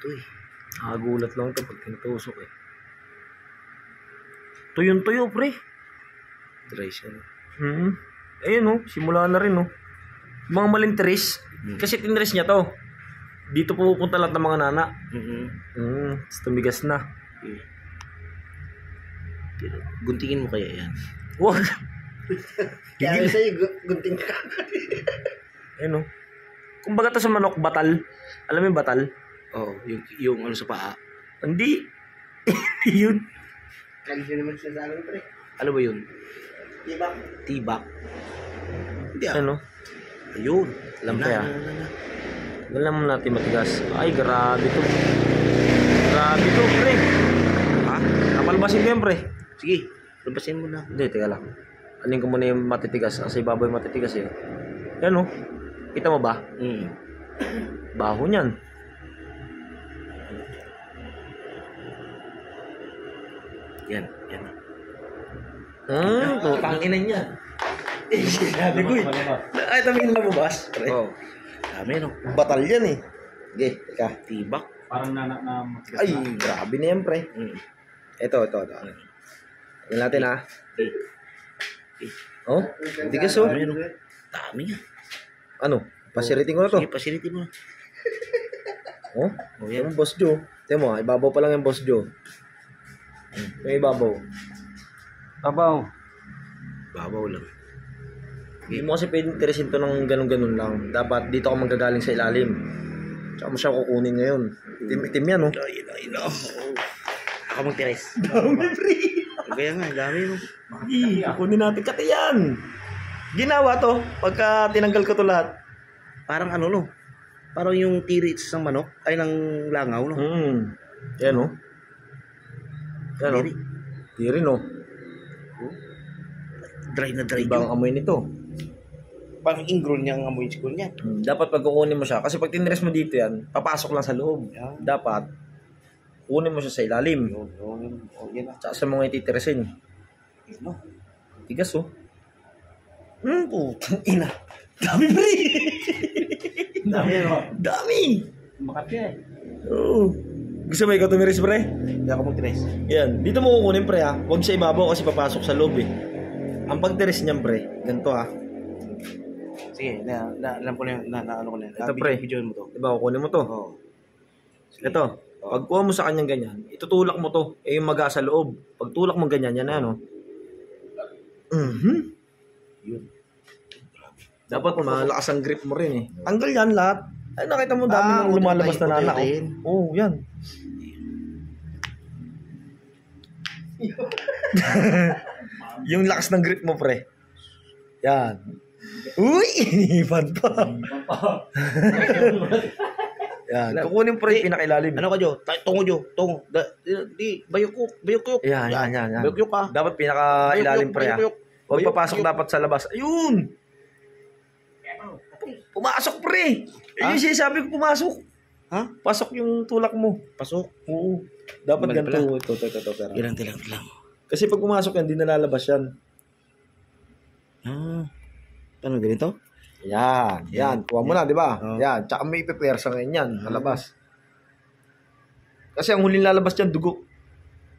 to eh. Nakagulat lang to pag tinutusok eh. Tuyong-tuyo, pre. Dry siya. Ayun oh, simula na rin oh. Mga maling tiris. Kasi tinris niya to. Dito pupunta lahat ng mga nana. Tumigas na. Guntingin mo kaya yan? Wag. Kaya sa'yo, gunting ka. Ayun oh. Kumbaga to sa manok, batal. Alam mo yung batal? Oo, yung ano sa paa. Hindi. Hindi yun. Kansi naman siya sa akin, pre. Ano ba yun? Tibak. Tibak. Hindi ah. Ano? Ayun. Alam kaya. Alam mo natin matigas. Ay, grabe to. Grabe to, pre. Ha? Napalbasin ko yan, pre. Sige, labasin mo na. Hindi, teka lang. Anin ko muna yung matitigas. Kasi baboy matitigas eh. Yan oh. Kita mo ba? Baho niyan. Yan, yan. Putang ina niya. Sabi ko eh. Ay, tamingin na bubas. Oo. Dami no. Batal yan eh. Sige, teka. Tibak. Parang nanak na Ay, grabe na yan, pre. Ito. Tingnan natin ha. Oh, tigas oh. Dami no. Dami nga. Ano? Pasiritin ko na to. Sige, pasilitin mo na. Oh, yan. Boss Joe. Tingnan mo, ibabaw pa lang yung Boss Joe. Yung ibabaw. Abaw. Babaw lang. Hindi mo kasi pwedeng tirisin to ng ganun-ganun lang. Dapat dito ka manggagaling sa ilalim. Tsaka mo siya kukunin ngayon. Itim yan, oh. Ayun. Ako magtiris. Dami, pre. Kaya nga, dami no. Kukunin natin. Kati yan. Ginawa to. Pagka tinanggal ko to lahat. Parang ano no. Parang yung tiris ng manok. Ay, ng langaw no. Yan, oh. Yan, oh. Tiri, no. Dry na dry. Ibang amoy nito. Parang ingrown niyang amoy siguro niyan. Dapat pag kukunin mo siya, kasi pag tinires mo dito yan, papasok lang sa loob. Yeah. Dapat, kunin mo siya sa ilalim. Yan na. Tsaka sa mga ititirisin. No. Tigas, oh. Putang ina. Dami, pre. Dami no. Dami. Makati eh. Oo. Gusto mo ikaw tumiris, pre? Hindi ako magtiris. Yan. Dito mo kukunin, pre, ha. Huwag sa ibabaw kasi papasok sa loob, eh. Ang pagtiris niyan, pre, ganito, ha. Sige, alam ko na yun. Ano ko na yun. Ito, pre. Videoin mo to. Diba, kukunin mo to. Oo. Ito. Pag kuha mo sa kanyang ganyan, itutulak mo to. Eh, yung maga sa loob. Pag tulak mo ganyan, yan na, no? Yun. Dapat malakas ang grip mo rin, eh. Tanggal yan lahat. Ay, nakita mo dami nang lumalabas na nana, oh. Oh, yan. Yung lakas ng grip mo, pre. Yan. Uy! Inipan pa. Yan. Kukunin pre yung pinakailalim. Ano ka, Jo? Tungo, Jo. Tungo. Di, bayok. Yan. Bayok ka. Dapat pinakailalim pre. Bayok. Huwag papasok dapat sa labas. Ayun! Pumasok pre! Yung sinasabi ko pumasok. Ha? Pasok yung tulak mo. Pasok. Oo. Dapat Mali ganito. pala. Ito. Ilang. Kasi pag pumasok yan, di nalalabas yan. Ano, ganito? Yan. Kuha mo na, di ba? Oh. Yan. Tsaka may ipipersa ngayon yan. Nalabas. Kasi ang huling lalabas dyan, dugo.